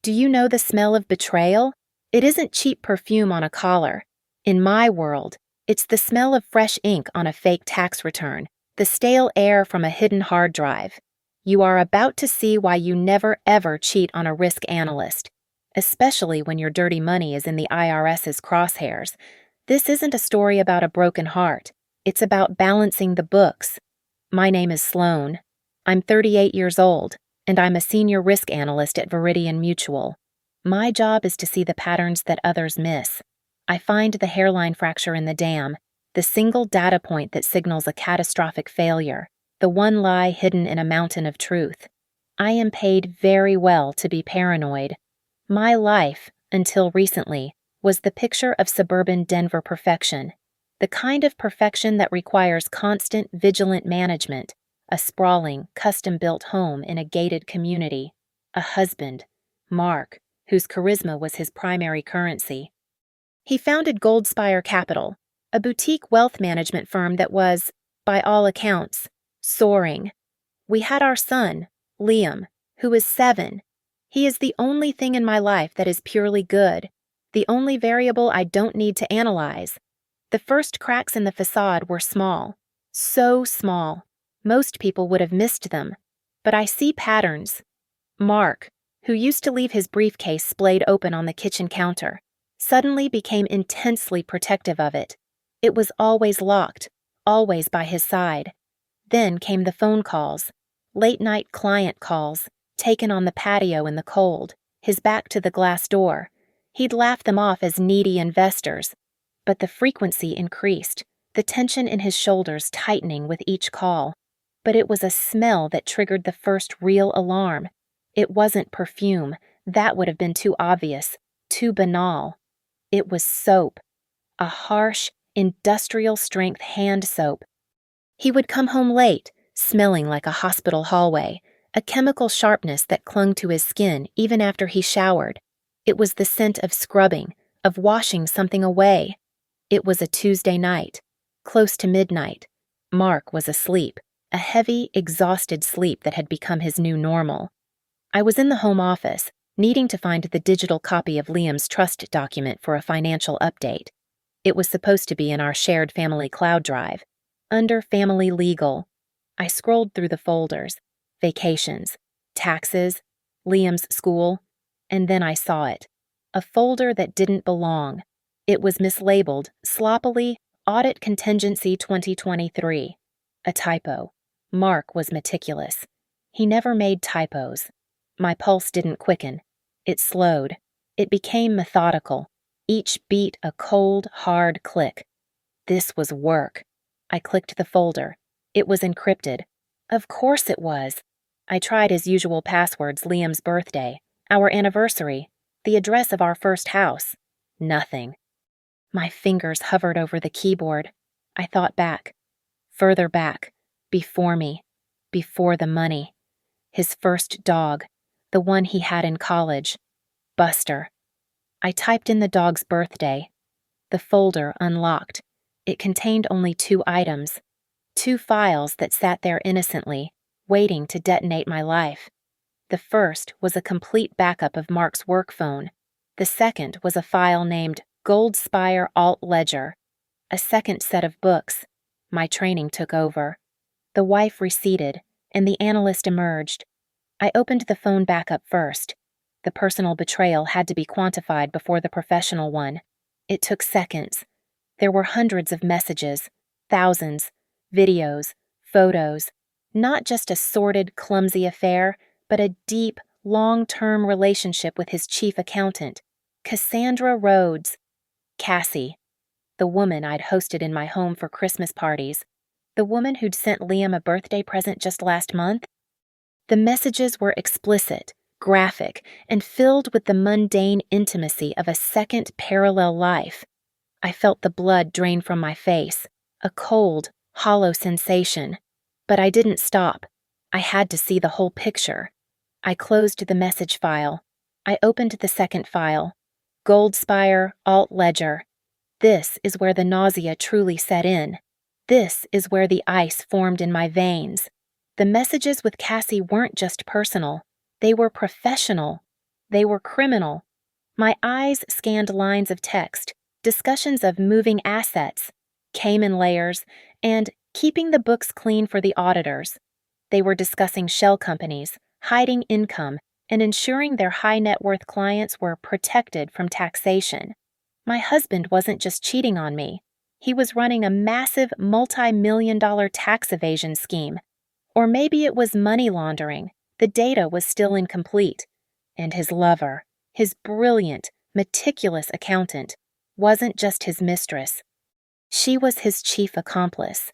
Do you know the smell of betrayal? It isn't cheap perfume on a collar. In my world, it's the smell of fresh ink on a fake tax return, the stale air from a hidden hard drive. You are about to see why you never ever cheat on a risk analyst, especially when your dirty money is in the IRS's crosshairs. This isn't a story about a broken heart. It's about balancing the books. My name is Sloan. I'm 38 years old, and I'm a senior risk analyst at Veridian Mutual. My job is to see the patterns that others miss. I find the hairline fracture in the dam, the single data point that signals a catastrophic failure, the one lie hidden in a mountain of truth. I am paid very well to be paranoid. My life, until recently, was the picture of suburban Denver perfection, the kind of perfection that requires constant, vigilant management, a sprawling, custom-built home in a gated community, a husband, Mark, whose charisma was his primary currency. He founded Goldspire Capital, a boutique wealth management firm that was, by all accounts, soaring. We had our son, Liam, who is 7. He is the only thing in my life that is purely good, the only variable I don't need to analyze. The first cracks in the facade were small, so small. Most people would have missed them, but I see patterns. Mark, who used to leave his briefcase splayed open on the kitchen counter, suddenly became intensely protective of it. It was always locked, always by his side. Then came the phone calls, late-night client calls, taken on the patio in the cold, his back to the glass door. He'd laugh them off as needy investors, but the frequency increased, the tension in his shoulders tightening with each call. But it was a smell that triggered the first real alarm. It wasn't perfume. That would have been too obvious, too banal. It was soap. A harsh, industrial-strength hand soap. He would come home late, smelling like a hospital hallway, a chemical sharpness that clung to his skin even after he showered. It was the scent of scrubbing, of washing something away. It was a Tuesday night, close to midnight. Mark was asleep. A heavy, exhausted sleep that had become his new normal. I was in the home office, needing to find the digital copy of Liam's trust document for a financial update. It was supposed to be in our shared family cloud drive. Under Family Legal, I scrolled through the folders, vacations, taxes, Liam's school, and then I saw it. A folder that didn't belong. It was mislabeled, sloppily, Audit Contingency 2023. A typo. Mark was meticulous. He never made typos. My pulse didn't quicken. It slowed. It became methodical. Each beat a cold, hard click. This was work. I clicked the folder. It was encrypted. Of course it was. I tried his usual passwords: Liam's birthday, our anniversary, the address of our first house. Nothing. My fingers hovered over the keyboard. I thought back. Further back. Before me, before the money. His first dog, the one he had in college, Buster. I typed in the dog's birthday. The folder unlocked. It contained only 2 items, 2 files that sat there innocently, waiting to detonate my life. The first was a complete backup of Mark's work phone. The second was a file named Goldspire Alt Ledger, a second set of books. My training took over. The wife receded, and the analyst emerged. I opened the phone backup first. The personal betrayal had to be quantified before the professional one. It took seconds. There were hundreds of messages, thousands, videos, photos. Not just a sordid, clumsy affair, but a deep, long-term relationship with his chief accountant, Cassandra Rhodes. Cassie, the woman I'd hosted in my home for Christmas parties. The woman who'd sent Liam a birthday present just last month? The messages were explicit, graphic, and filled with the mundane intimacy of a second parallel life. I felt the blood drain from my face, a cold, hollow sensation. But I didn't stop. I had to see the whole picture. I closed the message file. I opened the second file. Goldspire Alt Ledger. This is where the nausea truly set in. This is where the ice formed in my veins. The messages with Cassie weren't just personal. They were professional. They were criminal. My eyes scanned lines of text, discussions of moving assets, Cayman layers, and keeping the books clean for the auditors. They were discussing shell companies, hiding income, and ensuring their high net worth clients were protected from taxation. My husband wasn't just cheating on me. He was running a massive multi-million-dollar tax evasion scheme. Or maybe it was money laundering. The data was still incomplete. And his lover, his brilliant, meticulous accountant, wasn't just his mistress. She was his chief accomplice.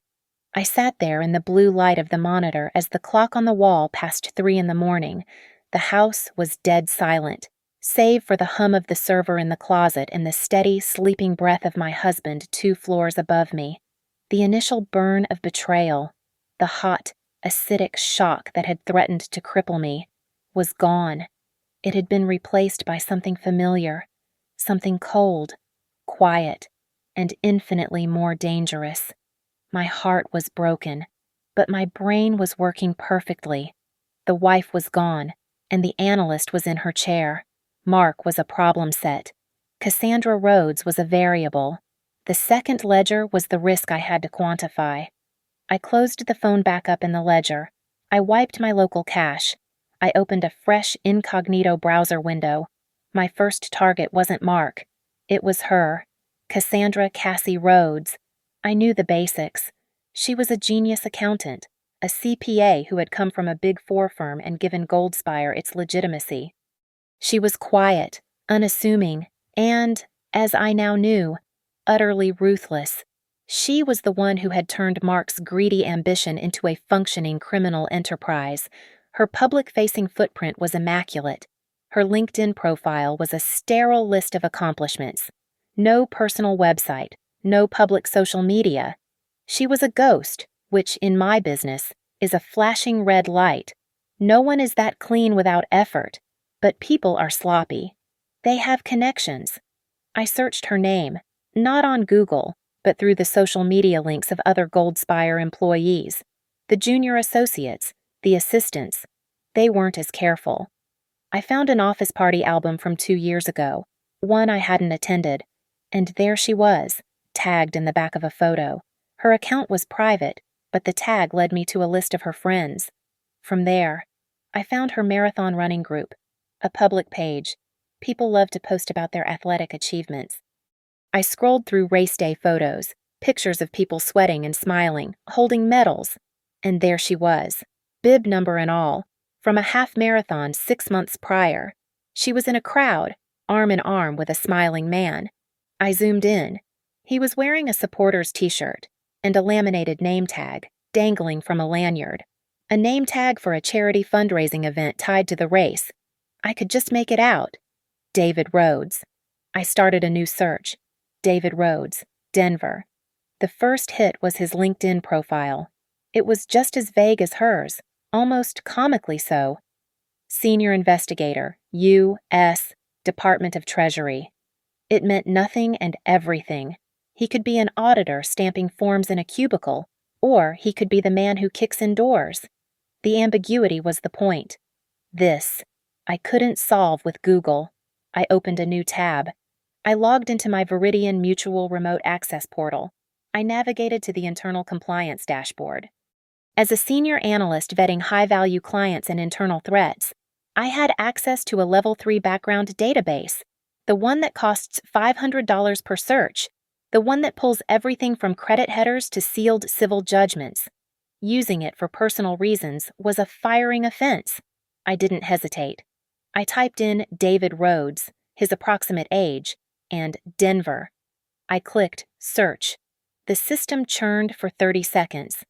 I sat there in the blue light of the monitor as the clock on the wall passed 3 in the morning. The house was dead silent, save for the hum of the server in the closet and the steady, sleeping breath of my husband 2 floors above me. The initial burn of betrayal, the hot, acidic shock that had threatened to cripple me, was gone. It had been replaced by something familiar, something cold, quiet, and infinitely more dangerous. My heart was broken, but my brain was working perfectly. The wife was gone, and the analyst was in her chair. Mark was a problem set. Cassandra Rhodes was a variable. The second ledger was the risk I had to quantify. I closed the phone back up in the ledger. I wiped my local cache. I opened a fresh incognito browser window. My first target wasn't Mark. It was her, Cassandra Cassie Rhodes. I knew the basics. She was a genius accountant, a CPA who had come from a Big Four firm and given Goldspire its legitimacy. She was quiet, unassuming, and, as I now knew, utterly ruthless. She was the one who had turned Mark's greedy ambition into a functioning criminal enterprise. Her public-facing footprint was immaculate. Her LinkedIn profile was a sterile list of accomplishments. No personal website, no public social media. She was a ghost, which, in my business, is a flashing red light. No one is that clean without effort, but people are sloppy. They have connections. I searched her name, not on Google, but through the social media links of other Goldspire employees. The junior associates, the assistants, they weren't as careful. I found an office party album from 2 years ago, one I hadn't attended, and there she was, tagged in the back of a photo. Her account was private, but the tag led me to a list of her friends. From there, I found her marathon running group, a public page. People love to post about their athletic achievements. I scrolled through race day photos, pictures of people sweating and smiling, holding medals, and there she was, bib number and all, from a half marathon 6 months prior. She was in a crowd, arm in arm with a smiling man. I zoomed in. He was wearing a supporter's t-shirt and a laminated name tag dangling from a lanyard. A name tag for a charity fundraising event tied to the race. I could just make it out. David Rhodes. I started a new search. David Rhodes, Denver. The first hit was his LinkedIn profile. It was just as vague as hers, almost comically so. Senior Investigator, U.S. Department of Treasury. It meant nothing and everything. He could be an auditor stamping forms in a cubicle, or he could be the man who kicks in doors. The ambiguity was the point. This, I couldn't solve with Google. I opened a new tab. I logged into my Veridian Mutual Remote Access portal. I navigated to the internal compliance dashboard. As a senior analyst vetting high-value clients and internal threats, I had access to a Level 3 background database, the one that costs $500 per search, the one that pulls everything from credit headers to sealed civil judgments. Using it for personal reasons was a firing offense. I didn't hesitate. I typed in David Rhodes, his approximate age, and Denver. I clicked Search. The system churned for 30 seconds.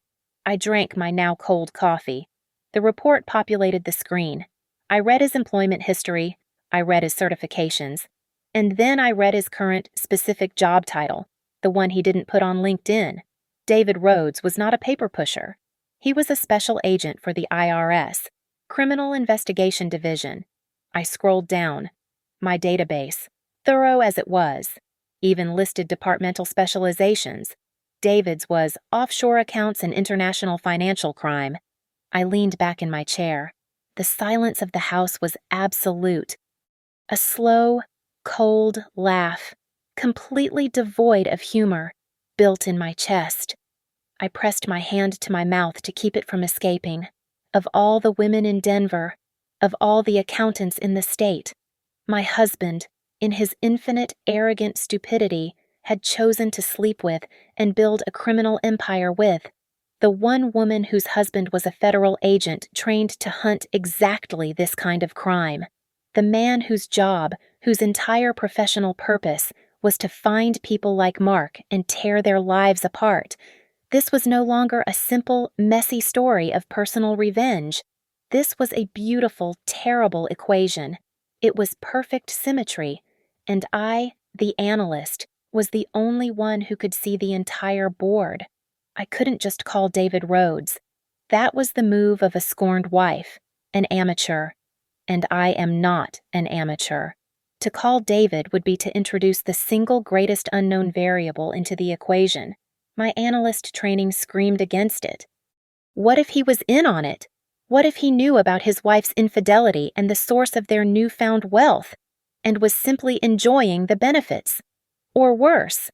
I drank my now cold coffee. The report populated the screen. I read his employment history, I read his certifications, and then I read his current specific job title, the one he didn't put on LinkedIn. David Rhodes was not a paper pusher. He was a special agent for the IRS, Criminal Investigation Division. I scrolled down. My database, thorough as it was, even listed departmental specializations. David's was offshore accounts and international financial crime. I leaned back in my chair. The silence of the house was absolute. A slow, cold laugh, completely devoid of humor, built in my chest. I pressed my hand to my mouth to keep it from escaping. Of all the women in Denver, of all the accountants in the state, my husband, in his infinite, arrogant stupidity, had chosen to sleep with and build a criminal empire with, the one woman whose husband was a federal agent trained to hunt exactly this kind of crime. The man whose job, whose entire professional purpose, was to find people like Mark and tear their lives apart. This was no longer a simple, messy story of personal revenge. This was a beautiful, terrible equation. It was perfect symmetry, and I, the analyst, was the only one who could see the entire board. I couldn't just call David Rhodes. That was the move of a scorned wife, an amateur. And I am not an amateur. To call David would be to introduce the single greatest unknown variable into the equation. My analyst training screamed against it. What if he was in on it? What if he knew about his wife's infidelity and the source of their newfound wealth, and was simply enjoying the benefits? Or worse,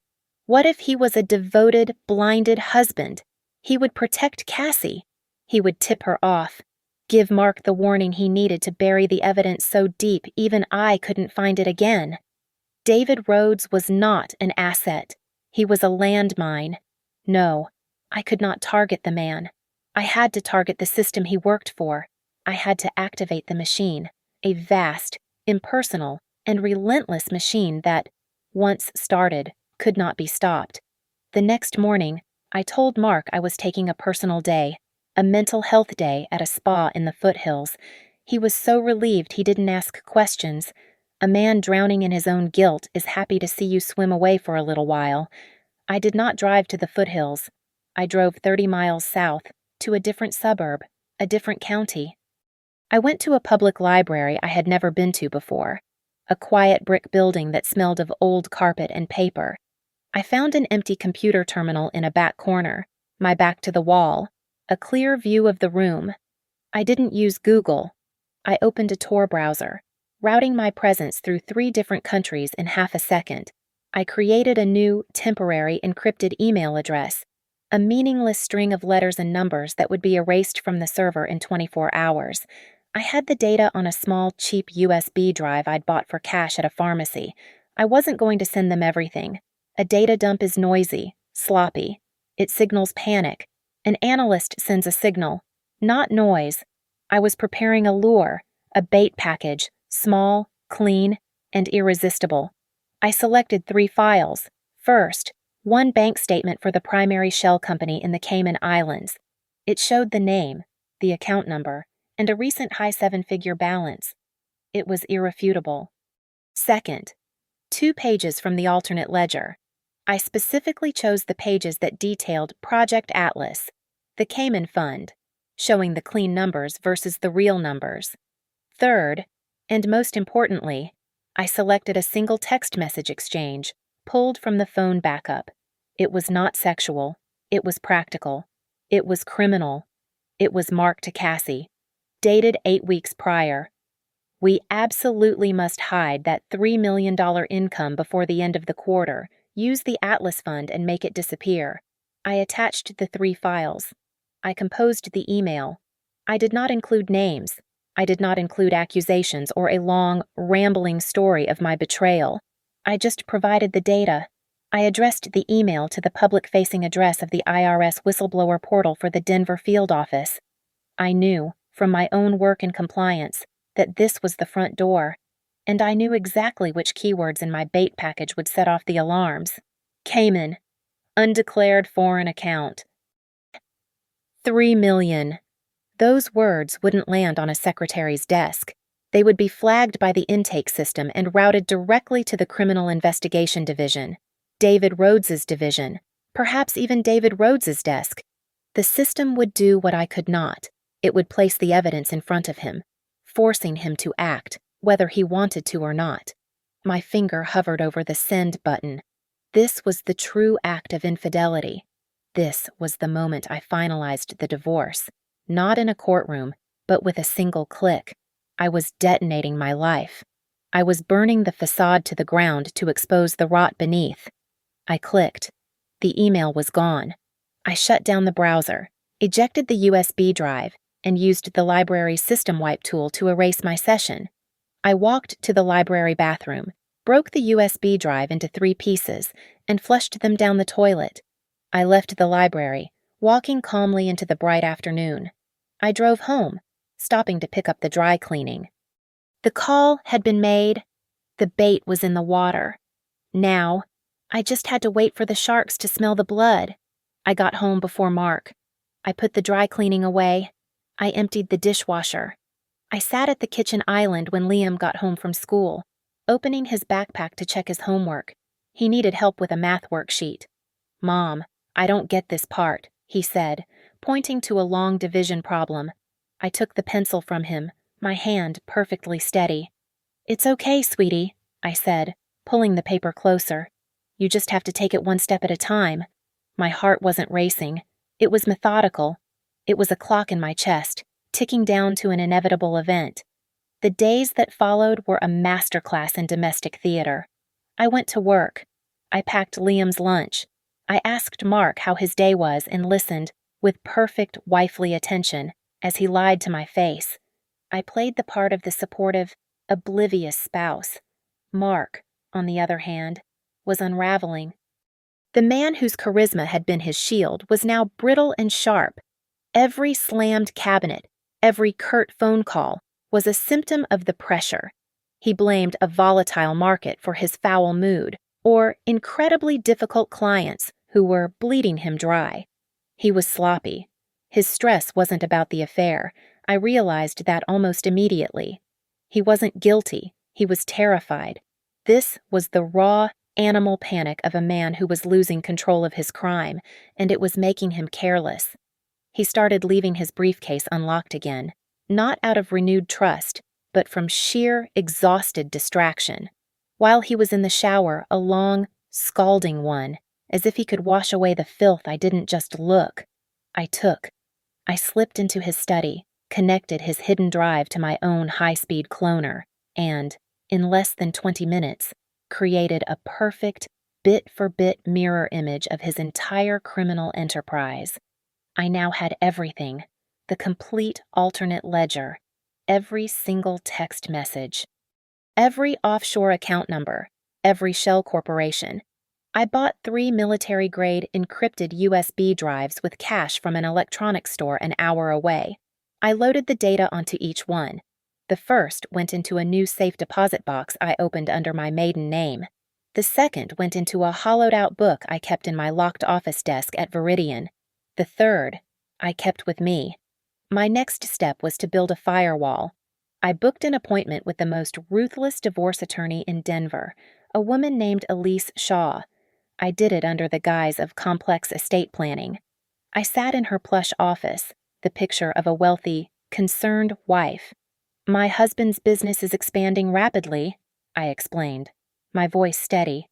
what if he was a devoted, blinded husband? He would protect Cassie. He would tip her off, give Mark the warning he needed to bury the evidence so deep even I couldn't find it again. David Rhodes was not an asset. He was a landmine. No, I could not target the man. I had to target the system he worked for. I had to activate the machine, a vast, impersonal, and relentless machine that, once started, could not be stopped. The next morning, I told Mark I was taking a personal day, a mental health day at a spa in the foothills. He was so relieved he didn't ask questions. A man drowning in his own guilt is happy to see you swim away for a little while. I did not drive to the foothills. I drove 30 miles south, to a different suburb, a different county. I went to a public library I had never been to before, a quiet brick building that smelled of old carpet and paper. I found an empty computer terminal in a back corner, my back to the wall, a clear view of the room. I didn't use Google. I opened a Tor browser, routing my presence through 3 different countries in half a second. I created a new, temporary, encrypted email address, a meaningless string of letters and numbers that would be erased from the server in 24 hours. I had the data on a small, cheap USB drive I'd bought for cash at a pharmacy. I wasn't going to send them everything. A data dump is noisy, sloppy. It signals panic. An analyst sends a signal, not noise. I was preparing a lure, a bait package, small, clean, and irresistible. I selected 3 files. First, one bank statement for the primary shell company in the Cayman Islands. It showed the name, the account number, and a recent high 7-figure balance. It was irrefutable. Second, 2 pages from the alternate ledger. I specifically chose the pages that detailed Project Atlas, the Cayman Fund, showing the clean numbers versus the real numbers. Third, and most importantly, I selected a single text message exchange, pulled from the phone backup. It was not sexual. It was practical. It was criminal. It was Mark to Cassie, dated 8 weeks prior. We absolutely must hide that $3 million income before the end of the quarter. Use the Atlas Fund and make it disappear. I attached the 3 files. I composed the email. I did not include names. I did not include accusations or a long, rambling story of my betrayal. I just provided the data. I addressed the email to the public-facing address of the IRS whistleblower portal for the Denver field office. I knew, from my own work and compliance, that this was the front door, and I knew exactly which keywords in my bait package would set off the alarms. Cayman, undeclared foreign account. 3 million. Those words wouldn't land on a secretary's desk. They would be flagged by the intake system and routed directly to the Criminal Investigation Division, David Rhodes's division, perhaps even David Rhodes's desk. The system would do what I could not. It would place the evidence in front of him, forcing him to act, whether he wanted to or not. My finger hovered over the send button. This was the true act of infidelity. This was the moment I finalized the divorce, not in a courtroom, but with a single click. I was detonating my life. I was burning the facade to the ground to expose the rot beneath. I clicked. The email was gone. I shut down the browser, ejected the USB drive, and used the library's system wipe tool to erase my session. I walked to the library bathroom, broke the USB drive into 3 pieces, and flushed them down the toilet. I left the library, walking calmly into the bright afternoon. I drove home, stopping to pick up the dry cleaning. The call had been made. The bait was in the water. Now, I just had to wait for the sharks to smell the blood. I got home before Mark. I put the dry cleaning away. I emptied the dishwasher. I sat at the kitchen island when Liam got home from school, opening his backpack to check his homework. He needed help with a math worksheet. "Mom, I don't get this part," he said, pointing to a long division problem. I took the pencil from him, my hand perfectly steady. "It's okay, sweetie," I said, pulling the paper closer. "You just have to take it one step at a time." My heart wasn't racing. It was methodical. It was a clock in my chest, ticking down to an inevitable event. The days that followed were a masterclass in domestic theater. I went to work. I packed Liam's lunch. I asked Mark how his day was and listened, with perfect wifely attention, as he lied to my face. I played the part of the supportive, oblivious spouse. Mark, on the other hand, was unraveling. The man whose charisma had been his shield was now brittle and sharp. Every slammed cabinet, every curt phone call, was a symptom of the pressure. He blamed a volatile market for his foul mood, or incredibly difficult clients who were bleeding him dry. He was sloppy. His stress wasn't about the affair. I realized that almost immediately. He wasn't guilty. He was terrified. This was the raw, animal panic of a man who was losing control of his crime, and it was making him careless. He started leaving his briefcase unlocked again, not out of renewed trust, but from sheer, exhausted distraction. While he was in the shower, a long, scalding one, as if he could wash away the filth I didn't just look. I slipped into his study, connected his hidden drive to my own high-speed cloner, and, in less than 20 minutes, created a perfect, bit-for-bit mirror image of his entire criminal enterprise. I now had everything, the complete alternate ledger, every single text message, every offshore account number, every shell corporation. I bought 3 military-grade encrypted USB drives with cash from an electronics store an hour away. I loaded the data onto each one. The first went into a new safe deposit box I opened under my maiden name. The second went into a hollowed-out book I kept in my locked office desk at Veridian. The third I kept with me. My next step was to build a firewall. I booked an appointment with the most ruthless divorce attorney in Denver, a woman named Elise Shaw. I did it under the guise of complex estate planning. I sat in her plush office, the picture of a wealthy, concerned wife. "My husband's business is expanding rapidly," I explained, my voice steady.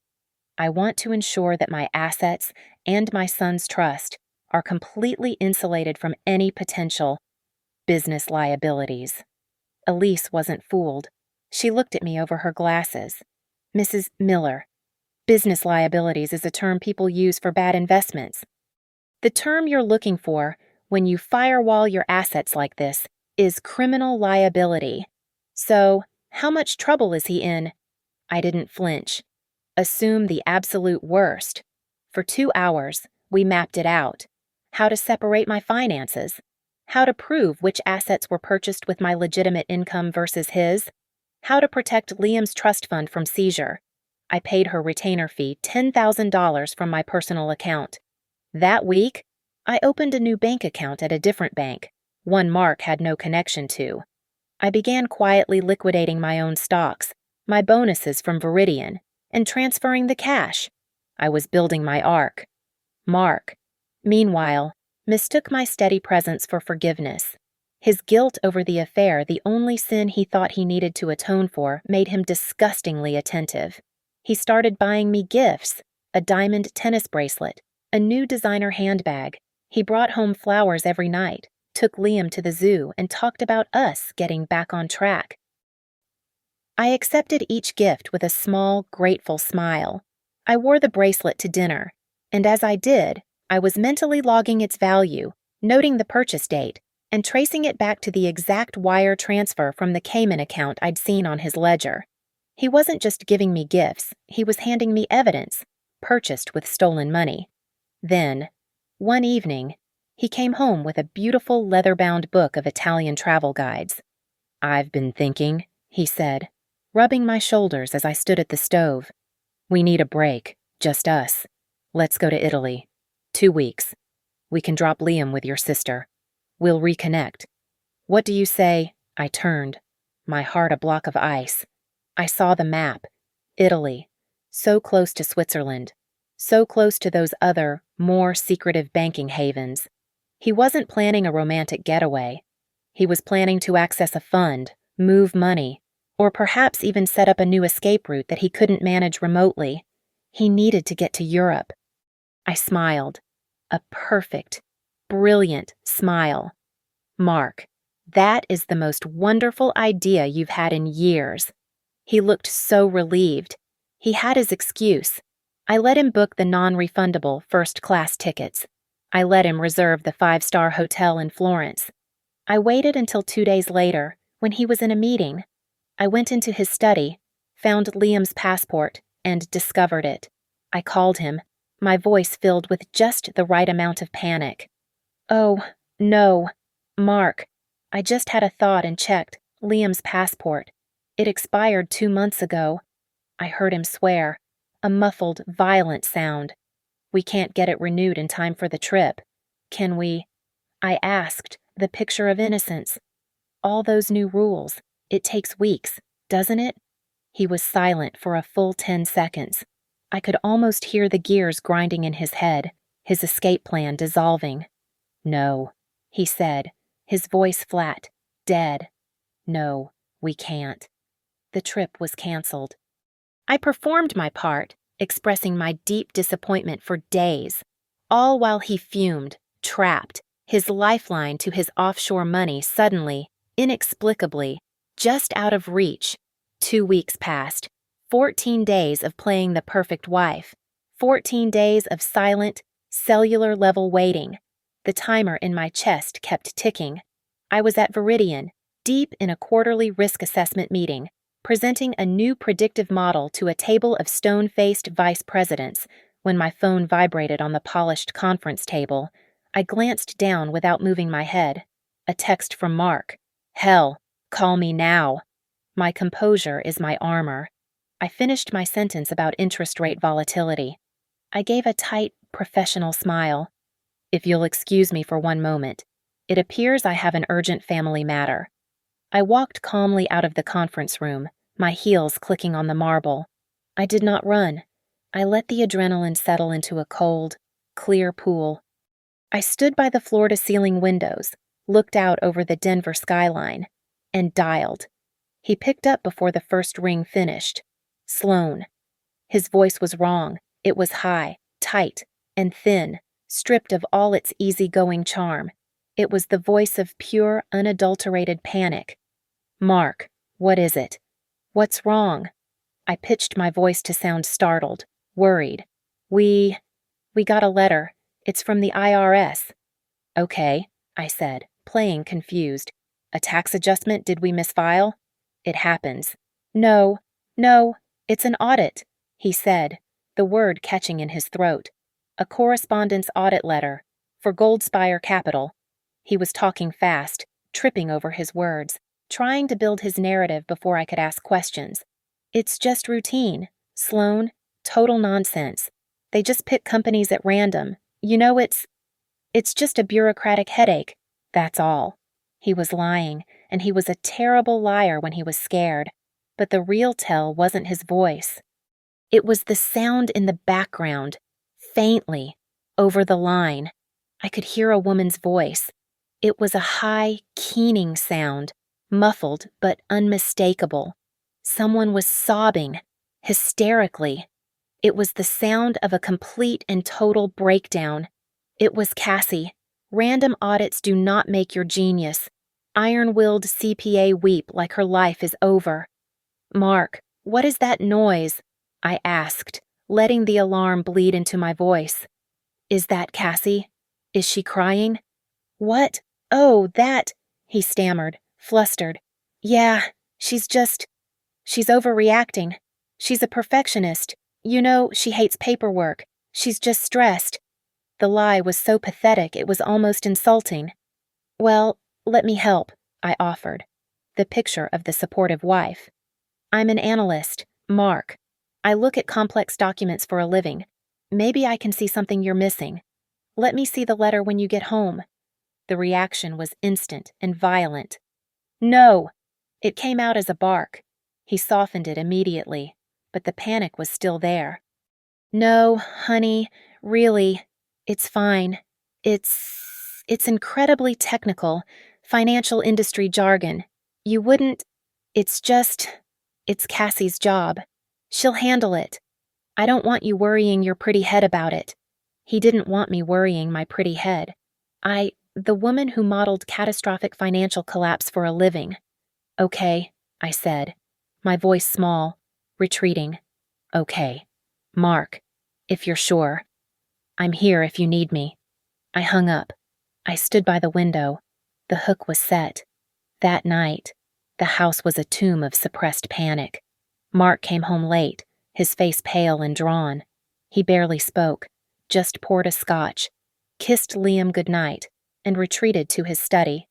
"I want to ensure that my assets and my son's trust are completely insulated from any potential business liabilities." Elise wasn't fooled. She looked at me over her glasses. "Mrs. Miller, business liabilities is a term people use for bad investments. The term you're looking for when you firewall your assets like this is criminal liability. So, how much trouble is he in?" I didn't flinch. Assume the absolute worst. For 2 hours, we mapped it out. How to separate my finances. How to prove which assets were purchased with my legitimate income versus his. How to protect Liam's trust fund from seizure. I paid her retainer fee $10,000 from my personal account. That week, I opened a new bank account at a different bank, one Mark had no connection to. I began quietly liquidating my own stocks, my bonuses from Veridian, and transferring the cash. I was building my ark. Mark, meanwhile, mistook my steady presence for forgiveness. His guilt over the affair, the only sin he thought he needed to atone for, made him disgustingly attentive. He started buying me gifts, a diamond tennis bracelet, a new designer handbag. He brought home flowers every night, took Liam to the zoo, and talked about us getting back on track. I accepted each gift with a small, grateful smile. I wore the bracelet to dinner, and as I did, I was mentally logging its value, noting the purchase date, and tracing it back to the exact wire transfer from the Cayman account I'd seen on his ledger. He wasn't just giving me gifts, he was handing me evidence, purchased with stolen money. Then, one evening, he came home with a beautiful leather-bound book of Italian travel guides. "I've been thinking," he said, rubbing my shoulders as I stood at the stove. "We need a break, just us. Let's go to Italy. 2 weeks. We can drop Liam with your sister. We'll reconnect. What do you say?" I turned, my heart a block of ice. I saw the map. Italy. So close to Switzerland. So close to those other, more secretive banking havens. He wasn't planning a romantic getaway. He was planning to access a fund, move money, or perhaps even set up a new escape route that he couldn't manage remotely. He needed to get to Europe. I smiled. A perfect, brilliant smile. "Mark, that is the most wonderful idea you've had in years." He looked so relieved. He had his excuse. I let him book the non-refundable first-class tickets. I let him reserve the 5-star hotel in Florence. I waited until 2 days later, when he was in a meeting. I went into his study, found Liam's passport, and discovered it. I called him, my voice filled with just the right amount of panic. "Oh, no. Mark, I just had a thought and checked Liam's passport. It expired 2 months ago." I heard him swear, a muffled, violent sound. "We can't get it renewed in time for the trip. Can we?" I asked, the picture of innocence. "All those new rules. It takes weeks, doesn't it?" He was silent for a full 10 seconds. I could almost hear the gears grinding in his head, his escape plan dissolving. "No," he said, his voice flat, dead. "No, we can't." The trip was canceled. I performed my part, expressing my deep disappointment for days, all while he fumed, trapped, his lifeline to his offshore money suddenly, inexplicably, just out of reach. 2 weeks passed, 14 days of playing the perfect wife, 14 days of silent, cellular-level waiting. The timer in my chest kept ticking. I was at Veridian, deep in a quarterly risk assessment meeting, presenting a new predictive model to a table of stone-faced vice presidents, when my phone vibrated on the polished conference table. I glanced down without moving my head. A text from Mark. "Hell, call me now. My composure is my armor." I finished my sentence about interest rate volatility. I gave a tight, professional smile. "If you'll excuse me for one moment, it appears I have an urgent family matter." I walked calmly out of the conference room, my heels clicking on the marble. I did not run. I let the adrenaline settle into a cold, clear pool. I stood by the floor-to-ceiling windows, looked out over the Denver skyline, and dialed. He picked up before the first ring finished. Sloan. His voice was wrong. It was high, tight, and thin, stripped of all its easygoing charm. It was the voice of pure, unadulterated panic. "Mark, what is it? What's wrong?" I pitched my voice to sound startled, worried. We got a letter. It's from the IRS." "Okay," I said, playing confused. "A tax adjustment? Did we misfile?" "It happens." No, it's an audit," he said, the word catching in his throat. "A correspondence audit letter. For Goldspire Capital." He was talking fast, tripping over his words, trying to build his narrative before I could ask questions. "It's just routine. Sloan, total nonsense. They just pick companies at random. You know, it's just a bureaucratic headache. That's all." He was lying, and he was a terrible liar when he was scared. But the real tell wasn't his voice. It was the sound in the background, faintly, over the line. I could hear a woman's voice. It was a high, keening sound, muffled but unmistakable. Someone was sobbing, hysterically. It was the sound of a complete and total breakdown. It was Cassie. Random audits do not make your genius. Iron-willed CPA weep like her life is over. Mark, what is that noise? I asked, letting the alarm bleed into my voice. Is that Cassie? Is she crying? What? Oh, that, he stammered, flustered. Yeah, she's overreacting. She's a perfectionist. You know, she hates paperwork. She's just stressed. The lie was so pathetic it was almost insulting. Well, let me help, I offered, the picture of the supportive wife. I'm an analyst, Mark. I look at complex documents for a living. Maybe I can see something you're missing. Let me see the letter when you get home. The reaction was instant and violent. No! It came out as a bark. He softened it immediately, but the panic was still there. No, honey, really, it's fine. It's incredibly technical, financial industry jargon. You wouldn't. It's Cassie's job. She'll handle it. I don't want you worrying your pretty head about it. He didn't want me worrying my pretty head. The woman who modeled catastrophic financial collapse for a living. Okay, I said, my voice small, retreating. Okay, Mark, if you're sure. I'm here if you need me. I hung up. I stood by the window. The hook was set. That night, the house was a tomb of suppressed panic. Mark came home late, his face pale and drawn. He barely spoke, just poured a scotch, kissed Liam goodnight, and retreated to his study.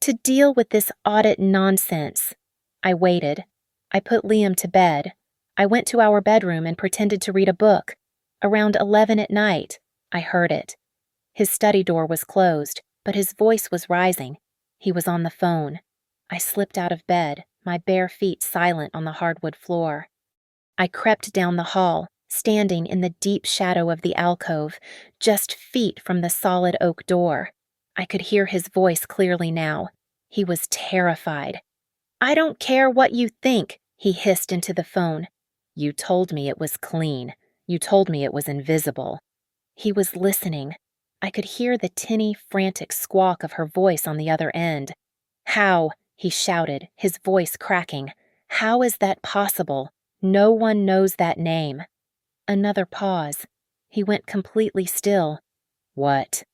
To deal with this audit nonsense, I waited. I put Liam to bed. I went to our bedroom and pretended to read a book. Around 11 at night, I heard it. His study door was closed, but his voice was rising. He was on the phone. I slipped out of bed, my bare feet silent on the hardwood floor. I crept down the hall, standing in the deep shadow of the alcove, just feet from the solid oak door. I could hear his voice clearly now. He was terrified. I don't care what you think, he hissed into the phone. You told me it was clean. You told me it was invisible. He was listening. I could hear the tinny, frantic squawk of her voice on the other end. How? He shouted, his voice cracking. How is that possible? No one knows that name. Another pause. He went completely still. What?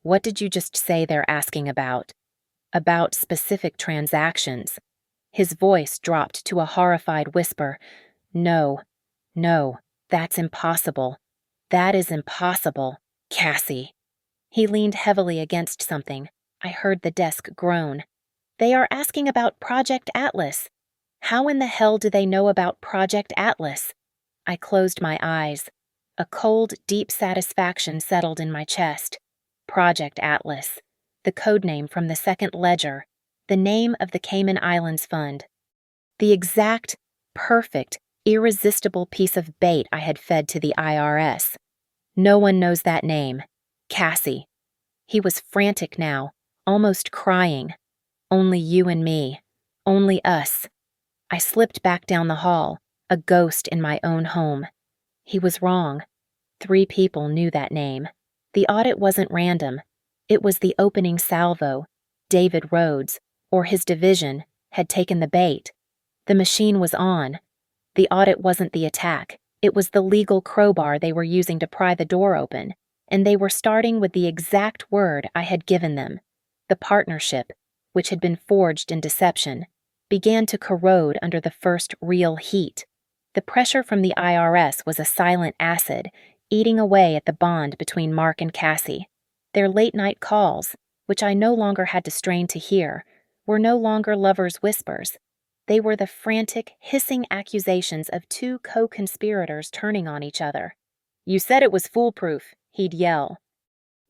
What did you just say they're asking about? About specific transactions. His voice dropped to a horrified whisper. No, that's impossible. That is impossible, Cassie. He leaned heavily against something. I heard the desk groan. They are asking about Project Atlas. How in the hell do they know about Project Atlas? I closed my eyes. A cold, deep satisfaction settled in my chest. Project Atlas, the codename from the second ledger, the name of the Cayman Islands Fund. The exact, perfect, irresistible piece of bait I had fed to the IRS. No one knows that name. Cassie. He was frantic now, almost crying. Only you and me. Only us. I slipped back down the hall, a ghost in my own home. He was wrong. 3 people knew that name. The audit wasn't random. It was the opening salvo. David Rhodes, or his division, had taken the bait. The machine was on. The audit wasn't the attack. It was the legal crowbar they were using to pry the door open, and they were starting with the exact word I had given them. The partnership, which had been forged in deception, began to corrode under the first real heat. The pressure from the IRS was a silent acid, eating away at the bond between Mark and Cassie. Their late-night calls, which I no longer had to strain to hear, were no longer lovers' whispers. They were the frantic, hissing accusations of 2 co-conspirators turning on each other. You said it was foolproof, he'd yell.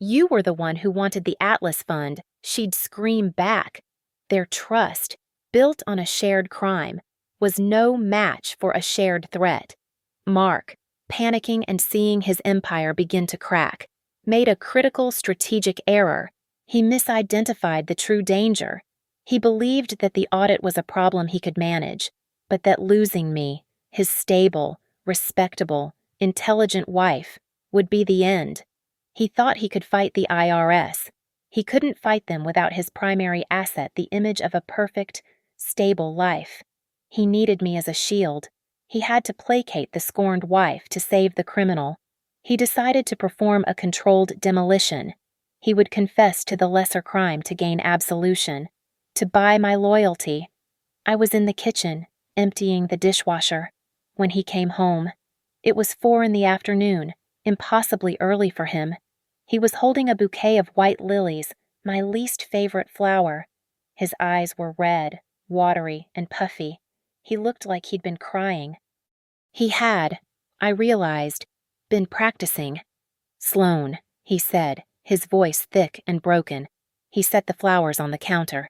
You were the one who wanted the Atlas Fund, she'd scream back. Their trust, built on a shared crime, was no match for a shared threat. Mark, panicking and seeing his empire begin to crack, made a critical strategic error. He misidentified the true danger. He believed that the audit was a problem he could manage, but that losing me, his stable, respectable, intelligent wife, would be the end. He thought he could fight the IRS. He couldn't fight them without his primary asset, the image of a perfect, stable life. He needed me as a shield. He had to placate the scorned wife to save the criminal. He decided to perform a controlled demolition. He would confess to the lesser crime to gain absolution, to buy my loyalty. I was in the kitchen, emptying the dishwasher, when he came home. It was 4 in the afternoon, impossibly early for him. He was holding a bouquet of white lilies, my least favorite flower. His eyes were red, watery, and puffy. He looked like he'd been crying. He had, I realized, been practicing. "Sloane," he said, his voice thick and broken. He set the flowers on the counter.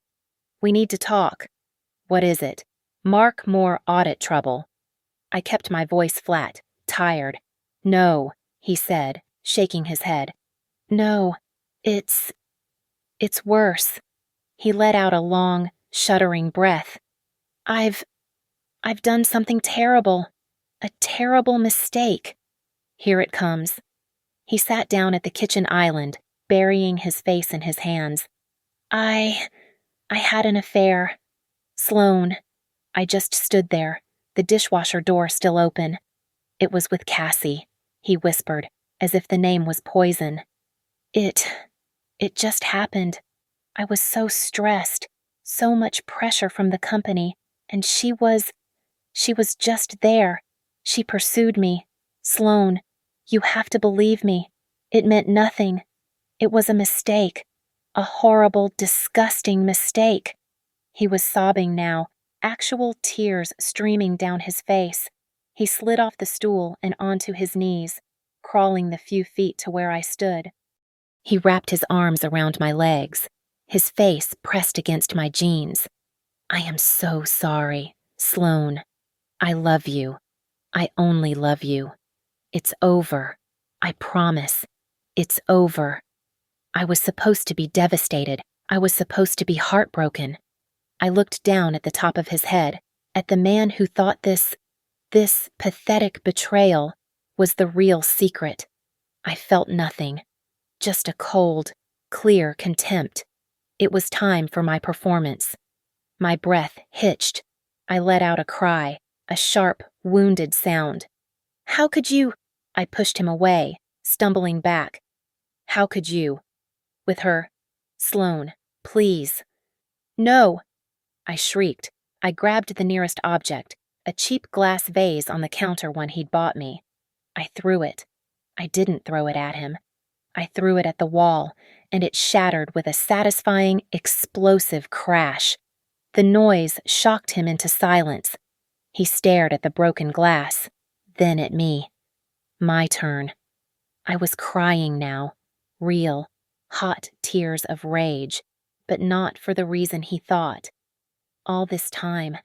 "We need to talk." "What is it?" "Mark more audit trouble." I kept my voice flat, tired. "No," he said, shaking his head. "No, it's worse." He let out a long, shuddering breath. I've done something terrible. A terrible mistake. Here it comes." He sat down at the kitchen island, burying his face in his hands. I had an affair. Sloane." I just stood there, the dishwasher door still open. "It was with Cassie," he whispered, as if the name was poison. It just happened. I was so stressed, so much pressure from the company, and she was just there. She pursued me. Sloane, you have to believe me. It meant nothing. It was a mistake. A horrible, disgusting mistake." He was sobbing now, actual tears streaming down his face. He slid off the stool and onto his knees, crawling the few feet to where I stood. He wrapped his arms around my legs, his face pressed against my jeans. "I am so sorry, Sloane. I love you. I only love you. It's over. I promise. It's over." I was supposed to be devastated. I was supposed to be heartbroken. I looked down at the top of his head, at the man who thought this pathetic betrayal was the real secret. I felt nothing, just a cold, clear contempt. It was time for my performance. My breath hitched. I let out a cry, a sharp, wounded sound. "How could you—" I pushed him away, stumbling back. "How could you?" "With her. Sloane, please." "No!" I shrieked. I grabbed the nearest object, a cheap glass vase on the counter one he'd bought me. I threw it. I didn't throw it at him. I threw it at the wall, and it shattered with a satisfying, explosive crash. The noise shocked him into silence. He stared at the broken glass, then at me. My turn. I was crying now, real, hot tears of rage, but not for the reason he thought. All this time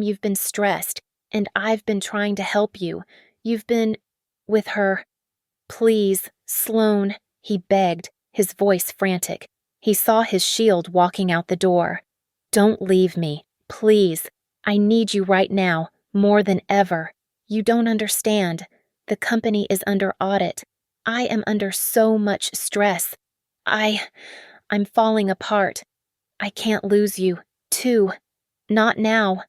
you've been stressed, and I've been trying to help you. You've been with her. Please, Sloane, he begged, his voice frantic. He saw his shield walking out the door. Don't leave me, please. I need you right now, more than ever. You don't understand. The company is under audit. I am under so much stress. I'm falling apart. I can't lose you, too. Not now.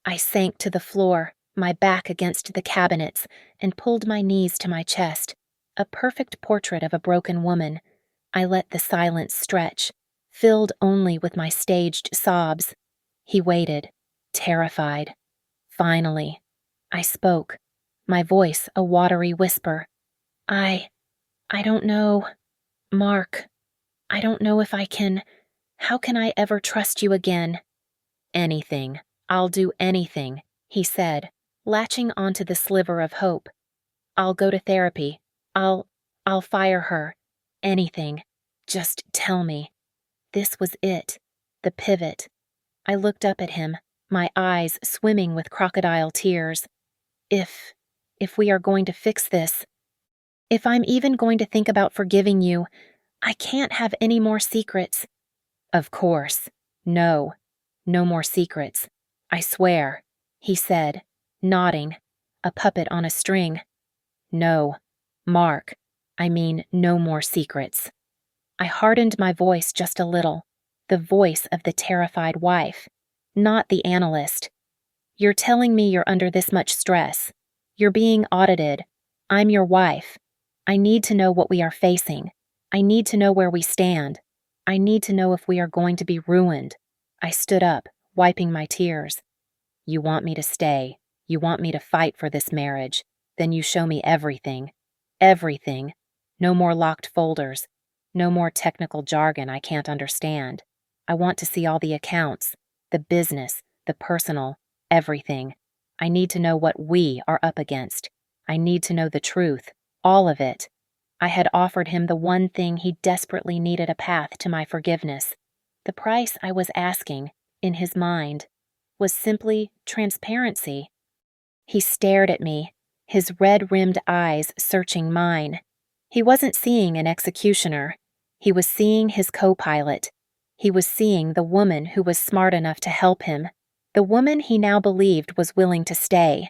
I sank to the floor, my back against the cabinets, and pulled my knees to my chest. A perfect portrait of a broken woman. I let the silence stretch, filled only with my staged sobs. He waited, terrified. Finally, I spoke, my voice a watery whisper. I don't know, Mark. I don't know if I can. How can I ever trust you again? Anything. I'll do anything, he said, latching onto the sliver of hope. I'll go to therapy. I'll fire her. Anything. Just tell me. This was it. The pivot. I looked up at him, my eyes swimming with crocodile tears. If we are going to fix this, if I'm even going to think about forgiving you, I can't have any more secrets. Of course. No. No more secrets. I swear, he said, nodding, a puppet on a string. No. Mark. I mean no more secrets. I hardened my voice just a little, the voice of the terrified wife. not the analyst. You're telling me you're under this much stress. You're being audited. I'm your wife. I need to know what we are facing. I need to know where we stand. I need to know if we are going to be ruined. I stood up, wiping my tears. You want me to stay. You want me to fight for this marriage. Then you show me everything. Everything. No more locked folders. No more technical jargon I can't understand. I want to see all the accounts, the business, the personal, everything. I need to know what we are up against. I need to know the truth, all of it. I had offered him the one thing he desperately needed, a path to my forgiveness. The price I was asking, in his mind, was simply transparency. He stared at me, his red-rimmed eyes searching mine. He wasn't seeing an executioner. He was seeing his co-pilot. He was seeing the woman who was smart enough to help him, the woman he now believed was willing to stay.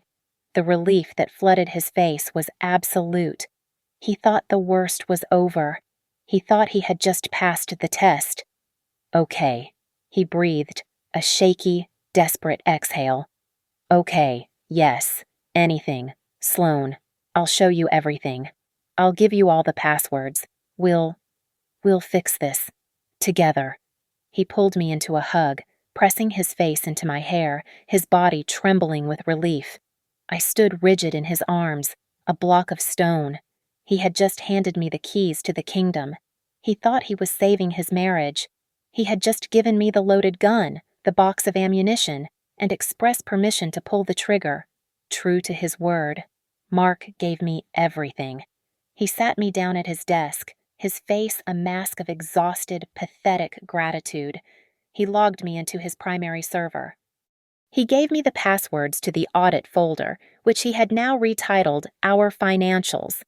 The relief that flooded his face was absolute. He thought the worst was over. He thought he had just passed the test. Okay, he breathed, a shaky, desperate exhale. Okay, yes, anything. Sloan, I'll show you everything. I'll give you all the passwords. We'll fix this. Together. He pulled me into a hug, pressing his face into my hair, his body trembling with relief. I stood rigid in his arms, a block of stone. He had just handed me the keys to the kingdom. He thought he was saving his marriage. He had just given me the loaded gun, the box of ammunition, and express permission to pull the trigger. True to his word, Mark gave me everything. He sat me down at his desk, his face a mask of exhausted, pathetic gratitude. He logged me into his primary server. He gave me the passwords to the audit folder, which he had now retitled Our Financials.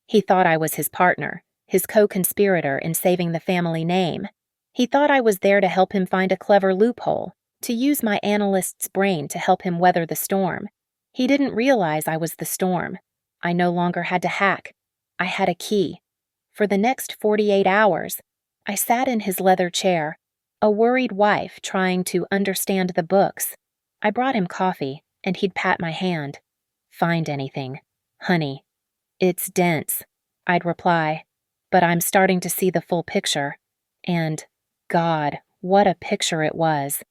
He thought I was his partner, his co-conspirator in saving the family name. He thought I was there to help him find a clever loophole, to use my analyst's brain to help him weather the storm. He didn't realize I was the storm. I no longer had to hack. I had a key. For the next 48 hours, I sat in his leather chair, a worried wife trying to understand the books. I brought him coffee, and he'd pat my hand. Find anything. Honey. It's dense, I'd reply, but I'm starting to see the full picture. And, God, what a picture it was.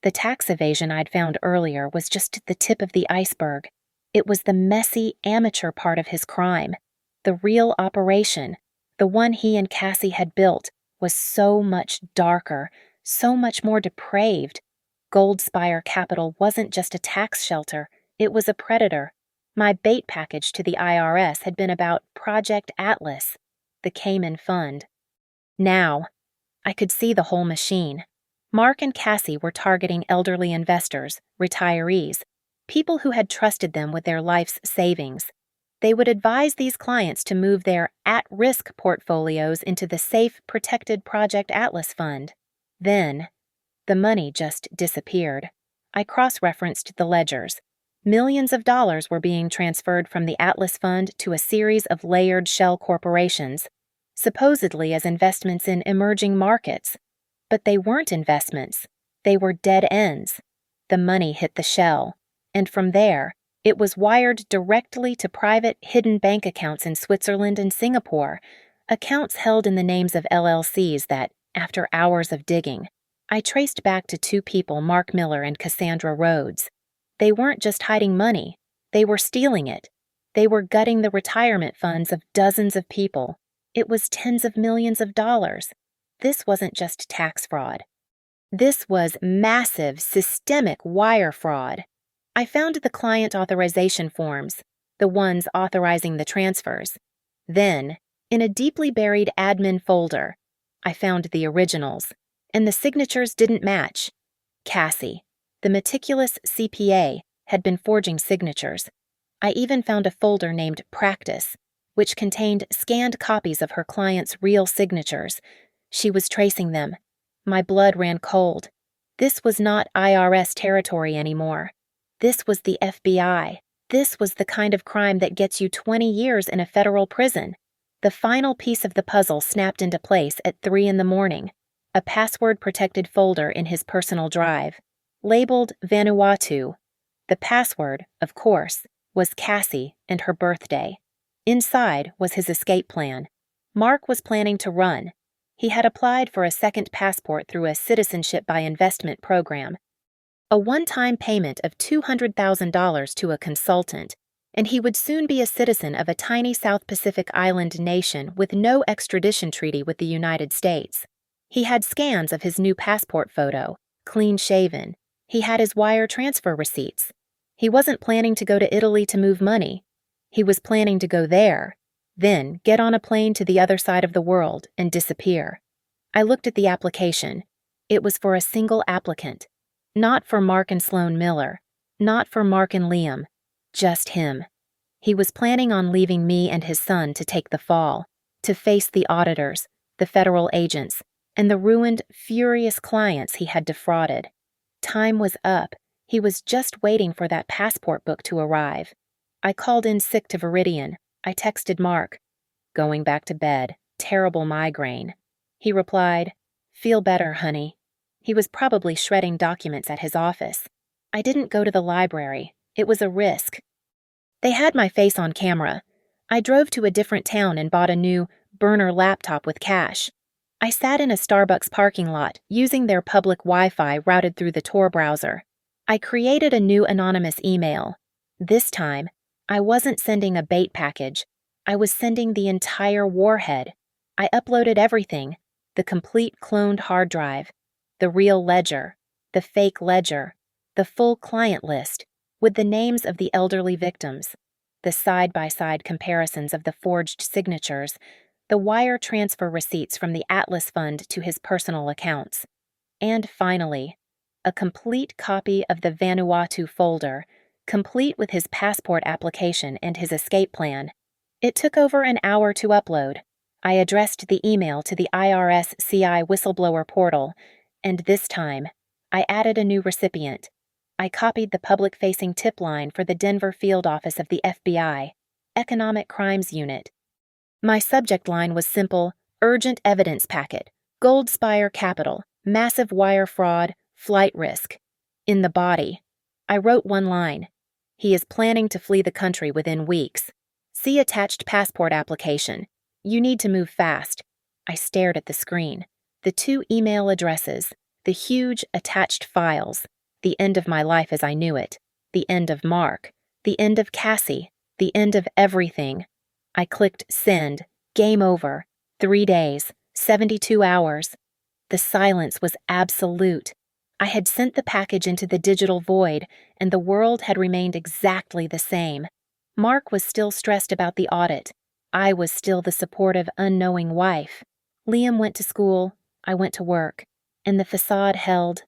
The tax evasion I'd found earlier was just the tip of the iceberg. It was the messy, amateur part of his crime. The real operation, the one he and Cassie had built, was so much darker, so much more depraved. Goldspire Capital wasn't just a tax shelter, it was a predator. My bait package to the IRS had been about Project Atlas, the Cayman Fund. Now, I could see the whole machine. Mark and Cassie were targeting elderly investors, retirees, people who had trusted them with their life's savings. They would advise these clients to move their at-risk portfolios into the safe, protected Project Atlas Fund. Then, the money just disappeared. I cross-referenced the ledgers. Millions of dollars were being transferred from the Atlas Fund to a series of layered shell corporations, supposedly as investments in emerging markets. But they weren't investments. They were dead ends. The money hit the shell, and from there, it was wired directly to private hidden bank accounts in Switzerland and Singapore, accounts held in the names of LLCs that, after hours of digging, I traced back to two people, Mark Miller and Cassandra Rhodes. They weren't just hiding money, they were stealing it. They were gutting the retirement funds of dozens of people. It was tens of millions of dollars. This wasn't just tax fraud. This was massive, systemic wire fraud. I found the client authorization forms, the ones authorizing the transfers. Then, in a deeply buried admin folder, I found the originals, and the signatures didn't match. Cassie, the meticulous CPA, had been forging signatures. I even found a folder named Practice, which contained scanned copies of her clients' real signatures. She was tracing them. My blood ran cold. This was not IRS territory anymore. This was the FBI. This was the kind of crime that gets you 20 years in a federal prison. The final piece of the puzzle snapped into place at 3 a.m, a password-protected folder in his personal drive. labeled Vanuatu. The password, of course, was Cassie and her birthday. Inside was his escape plan. Mark was planning to run. He had applied for a second passport through a citizenship by investment program, a one-time payment of $200,000 to a consultant, and he would soon be a citizen of a tiny South Pacific island nation with no extradition treaty with the United States. He had scans of his new passport photo, clean-shaven. He had his wire transfer receipts. He wasn't planning to go to Italy to move money. He was planning to go there, then get on a plane to the other side of the world and disappear. I looked at the application. It was for a single applicant. Not for Mark and Sloan Miller. Not for Mark and Liam. Just him. He was planning on leaving me and his son to take the fall, to face the auditors, the federal agents, and the ruined, furious clients he had defrauded. Time was up. He was just waiting for that passport book to arrive. I called in sick to Viridian. I texted Mark. Going back to bed. Terrible migraine. He replied, "Feel better, honey." He was probably shredding documents at his office. I didn't go to the library. It was a risk. They had my face on camera. I drove to a different town and bought a new burner laptop with cash. I sat in a Starbucks parking lot using their public Wi-Fi routed through the Tor browser. I created a new anonymous email. This time, I wasn't sending a bait package. I was sending the entire warhead. I uploaded everything, the complete cloned hard drive, the real ledger, the fake ledger, the full client list, with the names of the elderly victims, the side-by-side comparisons of the forged signatures, the wire transfer receipts from the Atlas Fund to his personal accounts, and finally, a complete copy of the Vanuatu folder, complete with his passport application and his escape plan. It took over an hour to upload. I addressed the email to the IRS CI whistleblower portal, and this time, I added a new recipient. I copied the public-facing tip line for the Denver field office of the FBI, Economic Crimes Unit. My subject line was simple: urgent evidence packet, Gold Spire Capital, massive wire fraud, flight risk. In the body, I wrote one line: he is planning to flee the country within weeks. See attached passport application. You need to move fast. I stared at the screen. The 2 email addresses, the huge attached files, the end of my life as I knew it, the end of Mark, the end of Cassie, the end of everything. I clicked send, game over, 3 days, 72 hours. The silence was absolute. I had sent the package into the digital void, and the world had remained exactly the same. Mark was still stressed about the audit. I was still the supportive, unknowing wife. Liam went to school, I went to work, and the facade held.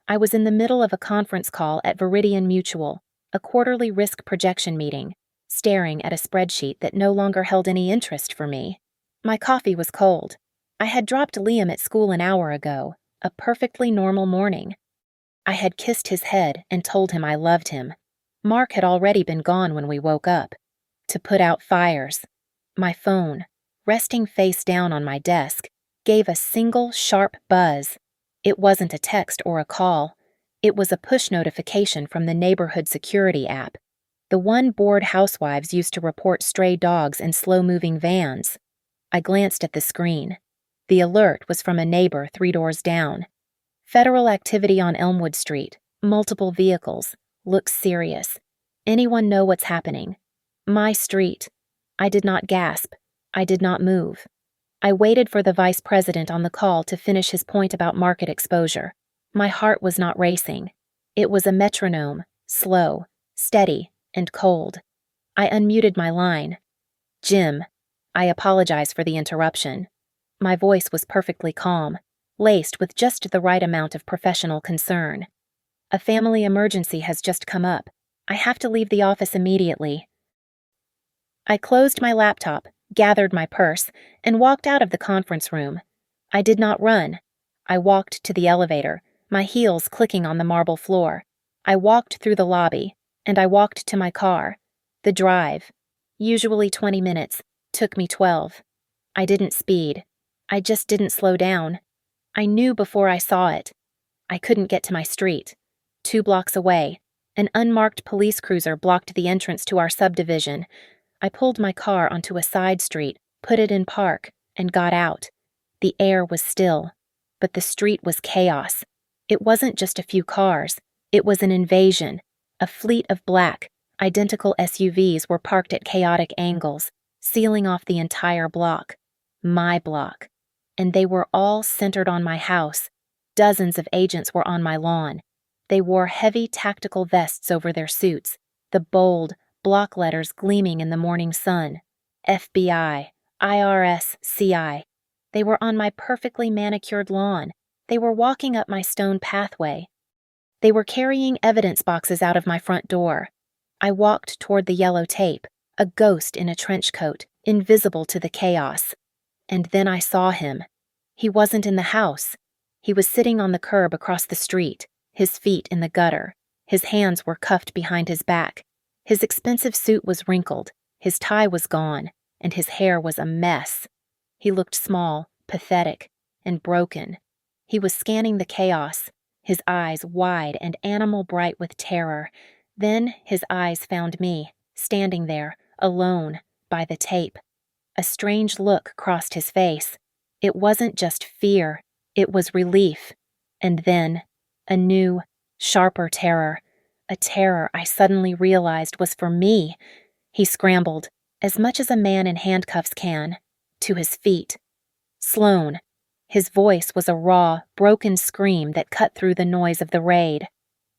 I was in the middle of a conference call at Viridian Mutual, a quarterly risk projection meeting, staring at a spreadsheet that no longer held any interest for me. My coffee was cold. I had dropped Liam at school an hour ago, a perfectly normal morning. I had kissed his head and told him I loved him. Mark had already been gone when we woke up. To put out fires. My phone, resting face down on my desk, gave a single sharp buzz. It wasn't a text or a call. It was a push notification from the neighborhood security app, the one bored housewives used to report stray dogs and slow-moving vans. I glanced at the screen. The alert was from a neighbor 3 doors down. Federal activity on Elmwood Street, multiple vehicles, looks serious. Anyone know what's happening? My street. I did not gasp. I did not move. I waited for the vice president on the call to finish his point about market exposure. My heart was not racing. It was a metronome, slow, steady, and cold. I unmuted my line. "Jim, I apologize for the interruption." My voice was perfectly calm, laced with just the right amount of professional concern. "A family emergency has just come up. I have to leave the office immediately." I closed my laptop, gathered my purse, and walked out of the conference room. I did not run. I walked to the elevator, my heels clicking on the marble floor. I walked through the lobby, and I walked to my car. The drive, usually 20 minutes, took me 12. I didn't speed. I just didn't slow down. I knew before I saw it. I couldn't get to my street. 2 blocks away. An unmarked police cruiser blocked the entrance to our subdivision. I pulled my car onto a side street, put it in park, and got out. The air was still, but the street was chaos. It wasn't just a few cars. It was an invasion. A fleet of black, identical SUVs were parked at chaotic angles, sealing off the entire block. My block. And they were all centered on my house. Dozens of agents were on my lawn. They wore heavy tactical vests over their suits, the bold, block letters gleaming in the morning sun. FBI, IRS, CI. They were on my perfectly manicured lawn. They were walking up my stone pathway. They were carrying evidence boxes out of my front door. I walked toward the yellow tape, a ghost in a trench coat, invisible to the chaos. And then I saw him. He wasn't in the house. He was sitting on the curb across the street, his feet in the gutter. His hands were cuffed behind his back. His expensive suit was wrinkled, his tie was gone, and his hair was a mess. He looked small, pathetic, and broken. He was scanning the chaos, his eyes wide and animal bright with terror. Then his eyes found me, standing there, alone, by the tape. A strange look crossed his face. It wasn't just fear, it was relief. And then, a new, sharper terror. A terror I suddenly realized was for me. He scrambled, as much as a man in handcuffs can, to his feet. Sloan. His voice was a raw, broken scream that cut through the noise of the raid.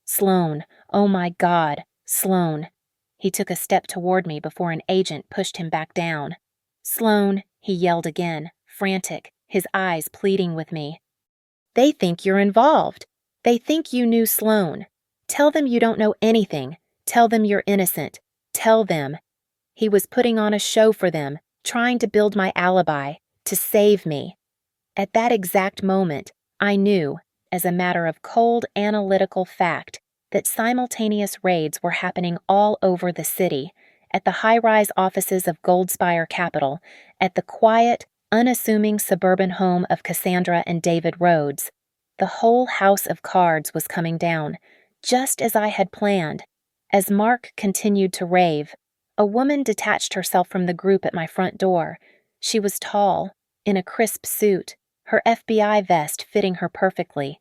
Sloan, oh my God, Sloan. He took a step toward me before an agent pushed him back down. Sloan, he yelled again, frantic, his eyes pleading with me. They think you're involved. They think you knew Sloan. Tell them you don't know anything. Tell them you're innocent. Tell them. He was putting on a show for them, trying to build my alibi, to save me. At that exact moment, I knew, as a matter of cold analytical fact, that simultaneous raids were happening all over the city, at the high-rise offices of Goldspire Capital, at the quiet, unassuming suburban home of Cassandra and David Rhodes. The whole house of cards was coming down, just as I had planned. As Mark continued to rave, a woman detached herself from the group at my front door. She was tall, in a crisp suit, her FBI vest fitting her perfectly.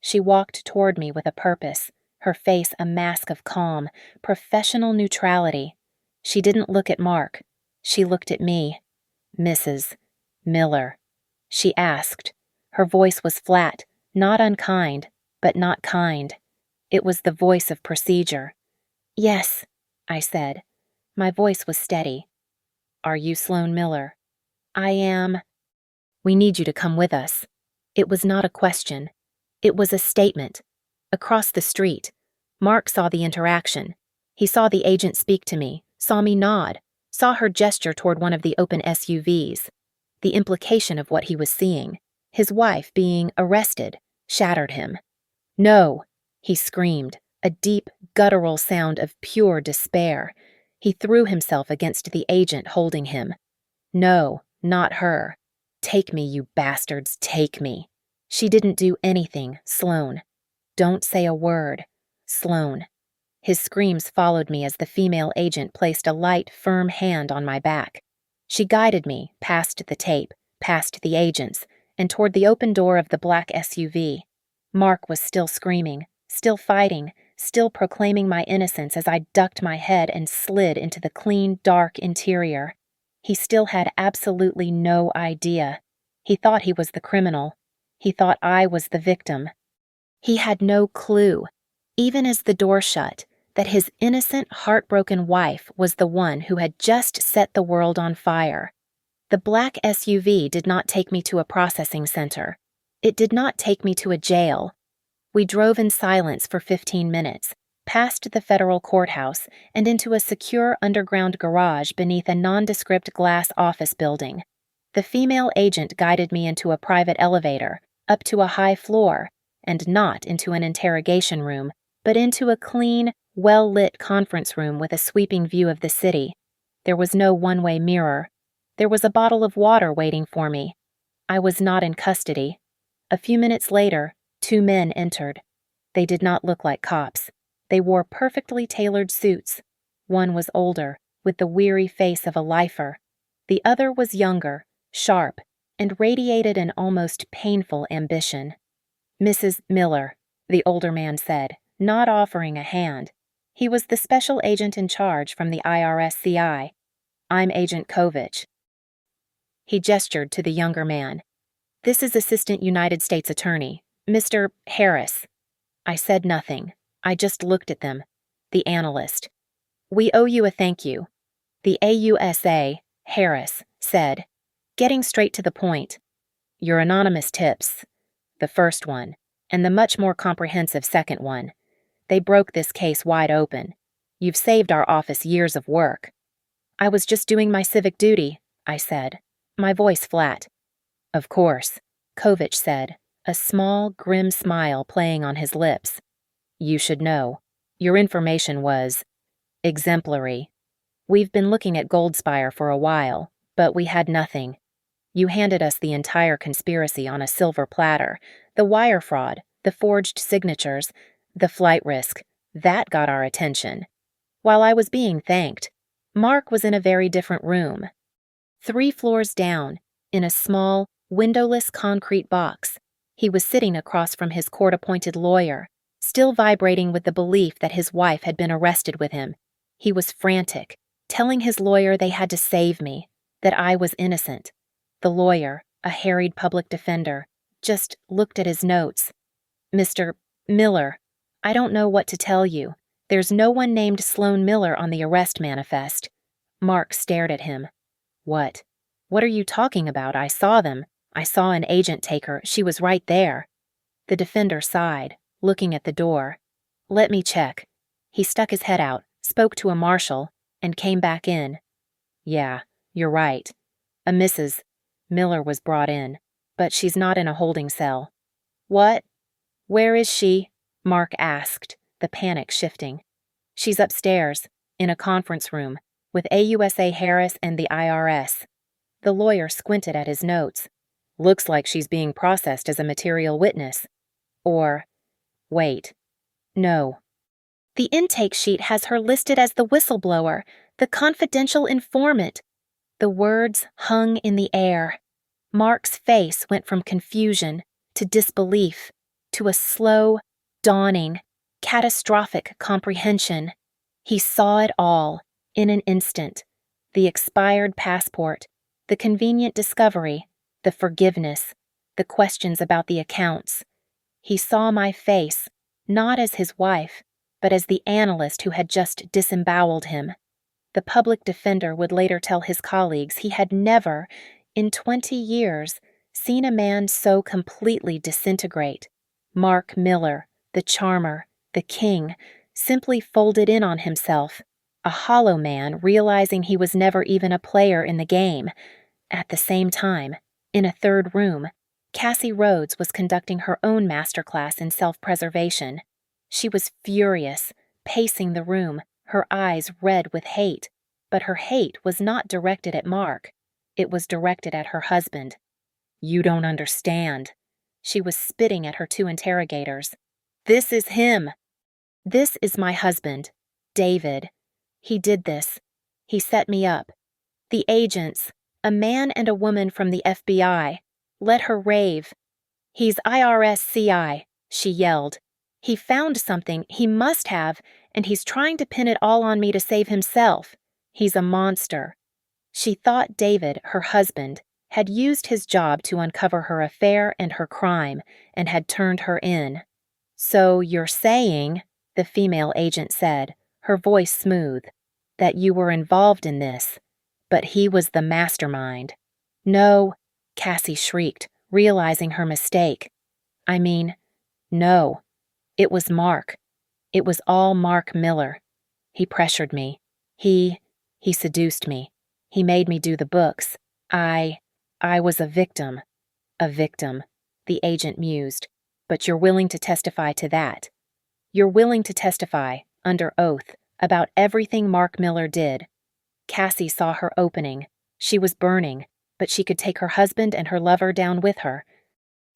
She walked toward me with a purpose, her face a mask of calm, professional neutrality. She didn't look at Mark. She looked at me. Mrs. Miller. She asked. Her voice was flat, not unkind, but not kind. It was the voice of procedure. Yes, I said. My voice was steady. Are you Sloan Miller? I am. We need you to come with us. It was not a question. It was a statement. Across the street, Mark saw the interaction. He saw the agent speak to me, saw me nod, saw her gesture toward one of the open SUVs. The implication of what he was seeing, his wife being arrested, shattered him. No, he screamed, a deep, guttural sound of pure despair. He threw himself against the agent holding him. No, not her. Take me, you bastards, take me. She didn't do anything, Sloan. Don't say a word, Sloan. His screams followed me as the female agent placed a light, firm hand on my back. She guided me past the tape, past the agents, and toward the open door of the black SUV. Mark was still screaming, still fighting, still proclaiming my innocence as I ducked my head and slid into the clean, dark interior. He still had absolutely no idea. He thought he was the criminal. He thought I was the victim. He had no clue, even as the door shut, that his innocent, heartbroken wife was the one who had just set the world on fire. The black SUV did not take me to a processing center. It did not take me to a jail. We drove in silence for 15 minutes, past the federal courthouse and into a secure underground garage beneath a nondescript glass office building. The female agent guided me into a private elevator, up to a high floor, and not into an interrogation room, but into a clean, well-lit conference room with a sweeping view of the city. There was no one-way mirror. There was a bottle of water waiting for me. I was not in custody. A few minutes later, 2 men entered. They did not look like cops. They wore perfectly tailored suits. One was older, with the weary face of a lifer. The other was younger, sharp, and radiated an almost painful ambition. "Mrs. Miller," the older man said, not offering a hand. He was the special agent in charge from the IRS CI. "I'm Agent Kovich." He gestured to the younger man. "This is Assistant United States Attorney, Mr. Harris." I said nothing. I just looked at them. The analyst. "We owe you a thank you," the AUSA, Harris, said, getting straight to the point. "Your anonymous tips, the first one, and the much more comprehensive second one. They broke this case wide open. You've saved our office years of work." "I was just doing my civic duty," I said, my voice flat. "Of course," Kovich said, a small, grim smile playing on his lips. "You should know. Your information was exemplary. We've been looking at Goldspire for a while, but we had nothing. You handed us the entire conspiracy on a silver platter. The wire fraud, the forged signatures, the flight risk. That got our attention." While I was being thanked, Mark was in a very different room. 3 floors down, in a small, windowless concrete box. He was sitting across from his court-appointed lawyer, still vibrating with the belief that his wife had been arrested with him. He was frantic, telling his lawyer they had to save me, that I was innocent. The lawyer, a harried public defender, just looked at his notes. "Mr. Miller, I don't know what to tell you. There's no one named Sloan Miller on the arrest manifest." Mark stared at him. "What? What are you talking about? I saw them. I saw an agent take her. She was right there." The defender sighed, looking at the door. "Let me check." He stuck his head out, spoke to a marshal, and came back in. "Yeah, you're right. A Mrs. Miller was brought in, but she's not in a holding cell." "What? Where is she?" Mark asked, the panic shifting. "She's upstairs, in a conference room, with AUSA Harris and the IRS. The lawyer squinted at his notes. "Looks like she's being processed as a material witness. Or, wait, no. The intake sheet has her listed as the whistleblower, the confidential informant." The words hung in the air. Mark's face went from confusion to disbelief to a slow, dawning, catastrophic comprehension. He saw it all, in an instant. The expired passport, the convenient discovery, the forgiveness, the questions about the accounts. He saw my face, not as his wife, but as the analyst who had just disemboweled him. The public defender would later tell his colleagues he had never, in 20 years, seen a man so completely disintegrate. Mark Miller, the charmer, the king, simply folded in on himself, a hollow man realizing he was never even a player in the game. At the same time, in a third room, Cassie Rhodes was conducting her own masterclass in self-preservation. She was furious, pacing the room, her eyes red with hate, but her hate was not directed at Mark. It was directed at her husband. "You don't understand." She was spitting at her 2 interrogators. "This is him. This is my husband, David. He did this. He set me up. The agents, a man and a woman from the FBI, let her rave. He's IRS CI, she yelled. He found something, he must have, and he's trying to pin it all on me to save himself. He's a monster." She thought David, her husband, had used his job to uncover her affair and her crime, and had turned her in. "So you're saying," the female agent said, her voice smooth, "that you were involved in this, but he was the mastermind." "No," Cassie shrieked, realizing her mistake. "I mean, no. It was Mark. It was all Mark Miller. He pressured me. He seduced me. He made me do the books. I was a victim." "A victim," the agent mused. "But you're willing to testify to that. You're willing to testify, under oath, about everything Mark Miller did." Cassie saw her opening. She was burning, but she could take her husband and her lover down with her.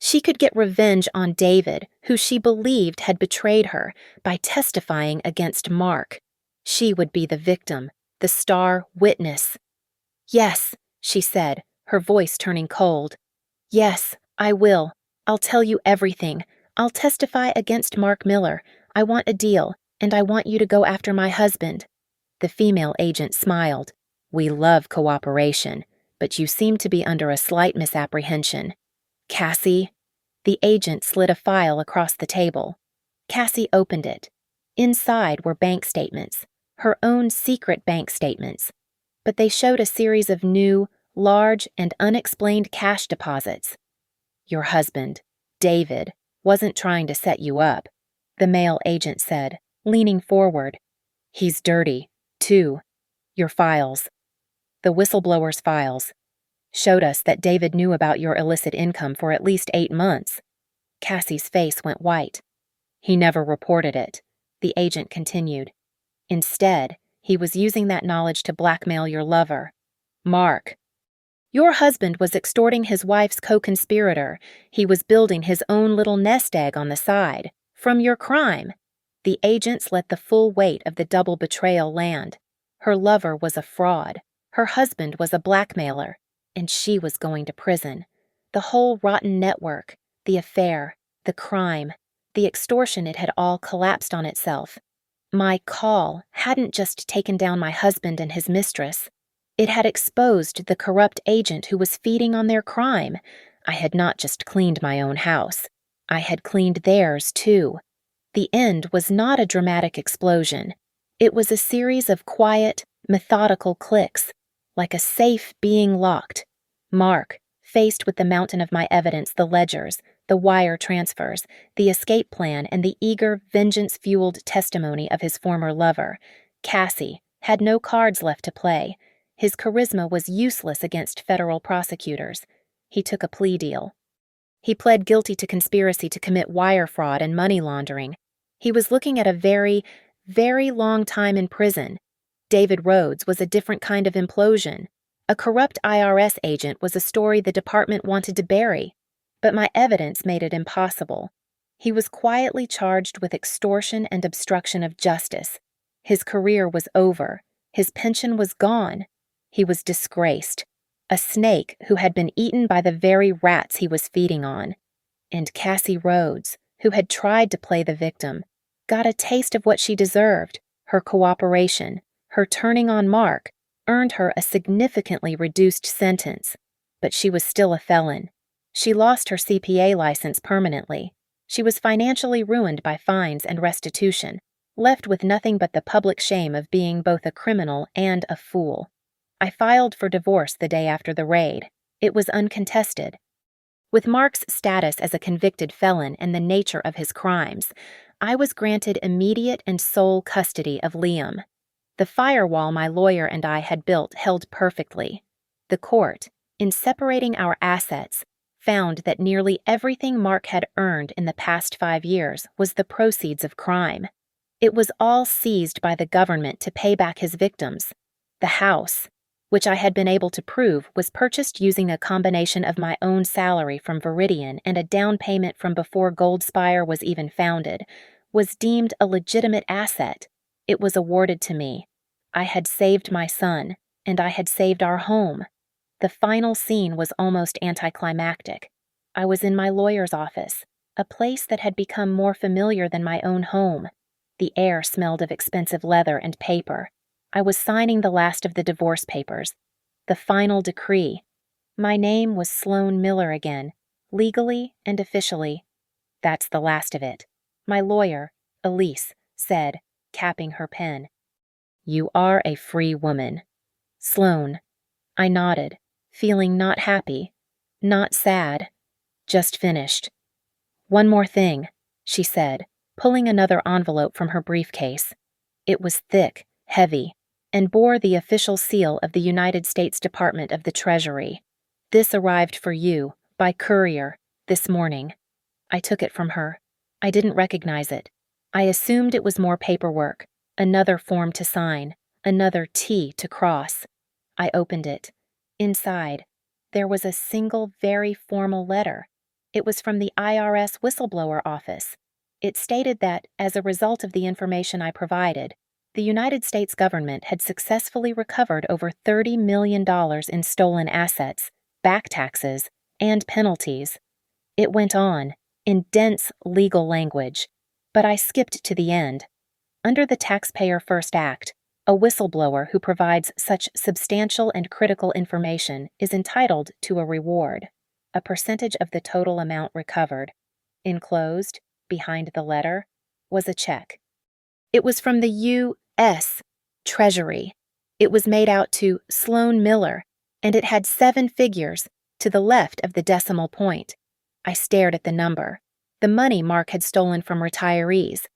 She could get revenge on David, who she believed had betrayed her, by testifying against Mark. She would be the victim, the star witness. "Yes," she said, her voice turning cold. "Yes, I will. I'll tell you everything. I'll testify against Mark Miller. I want a deal, and I want you to go after my husband." The female agent smiled. "We love cooperation, but you seem to be under a slight misapprehension. Cassie." The agent slid a file across the table. Cassie opened it. Inside were bank statements, her own secret bank statements, but they showed a series of new, large, and unexplained cash deposits. "Your husband, David, wasn't trying to set you up," the male agent said, leaning forward. "He's dirty, too. Your files." The whistleblower's files showed us that David knew about your illicit income for at least 8 months. Cassie's face went white. "He never reported it," the agent continued. "Instead, he was using that knowledge to blackmail your lover, Mark. Your husband was extorting his wife's co-conspirator. He was building his own little nest egg on the side, from your crime." The agents let the full weight of the double betrayal land. Her lover was a fraud. Her husband was a blackmailer. And she was going to prison. The whole rotten network, the affair, the crime, the extortion, it had all collapsed on itself. My call hadn't just taken down my husband and his mistress. It had exposed the corrupt agent who was feeding on their crime. I had not just cleaned my own house. I had cleaned theirs, too. The end was not a dramatic explosion. It was a series of quiet, methodical clicks, like a safe being locked. Mark, faced with the mountain of my evidence, the ledgers, the wire transfers, the escape plan, and the eager, vengeance-fueled testimony of his former lover, Cassie, had no cards left to play. His charisma was useless against federal prosecutors. He took a plea deal. He pled guilty to conspiracy to commit wire fraud and money laundering. He was looking at a very, very long time in prison. David Rhodes was a different kind of implosion. A corrupt IRS agent was a story the department wanted to bury, but my evidence made it impossible. He was quietly charged with extortion and obstruction of justice. His career was over. His pension was gone. He was disgraced. A snake who had been eaten by the very rats he was feeding on. And Cassie Rhodes, who had tried to play the victim, got a taste of what she deserved. Her cooperation, her turning on Mark, earned her a significantly reduced sentence. But she was still a felon. She lost her CPA license permanently. She was financially ruined by fines and restitution, left with nothing but the public shame of being both a criminal and a fool. I filed for divorce the day after the raid. It was uncontested. With Mark's status as a convicted felon and the nature of his crimes, I was granted immediate and sole custody of Liam. The firewall my lawyer and I had built held perfectly. The court, in separating our assets, found that nearly everything Mark had earned in the past 5 years was the proceeds of crime. It was all seized by the government to pay back his victims. The house, which I had been able to prove was purchased using a combination of my own salary from Viridian and a down payment from before Goldspire was even founded, was deemed a legitimate asset. It was awarded to me. I had saved my son, and I had saved our home. The final scene was almost anticlimactic. I was in my lawyer's office, a place that had become more familiar than my own home. The air smelled of expensive leather and paper. I was signing the last of the divorce papers, the final decree. My name was Sloan Miller again, legally and officially. That's the last of it. My lawyer, Elise, said, capping her pen. You are a free woman. Sloan. I nodded, feeling not happy, not sad, just finished. One more thing, she said, pulling another envelope from her briefcase. It was thick, heavy, and bore the official seal of the United States Department of the Treasury. This arrived for you, by courier, this morning. I took it from her. I didn't recognize it. I assumed it was more paperwork, another form to sign, another T to cross. I opened it. Inside, there was a single very formal letter. It was from the IRS whistleblower office. It stated that, as a result of the information I provided, the United States government had successfully recovered over $30 million in stolen assets, back taxes, and penalties. It went on, in dense legal language, but I skipped to the end. Under the Taxpayer First Act, a whistleblower who provides such substantial and critical information is entitled to a reward, a percentage of the total amount recovered. Enclosed, behind the letter, was a check. It was from the U.S. Treasury. It was made out to Sloan Miller, and it had 7 figures to the left of the decimal point. I stared at the number. The money Mark had stolen from retirees.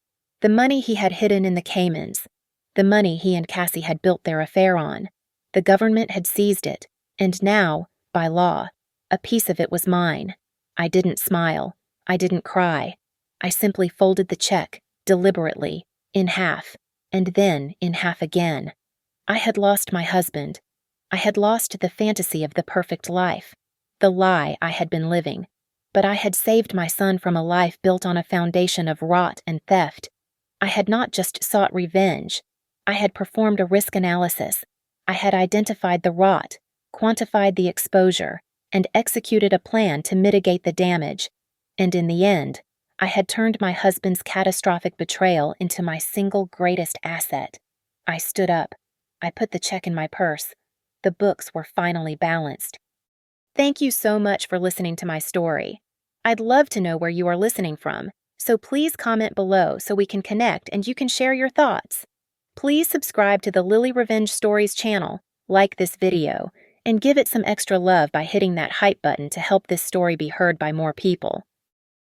The money he had hidden in the Caymans. The money he and Cassie had built their affair on. The government had seized it, and now, by law, a piece of it was mine. I didn't smile. I didn't cry. I simply folded the check, deliberately, in half, and then in half again. I had lost my husband. I had lost the fantasy of the perfect life, the lie I had been living. But I had saved my son from a life built on a foundation of rot and theft. I had not just sought revenge. I had performed a risk analysis. I had identified the rot, quantified the exposure, and executed a plan to mitigate the damage. And in the end, I had turned my husband's catastrophic betrayal into my single greatest asset. I stood up. I put the check in my purse. The books were finally balanced. Thank you so much for listening to my story. I'd love to know where you are listening from, so please comment below so we can connect and you can share your thoughts. Please subscribe to the Lily Revenge Stories channel, like this video, and give it some extra love by hitting that hype button to help this story be heard by more people.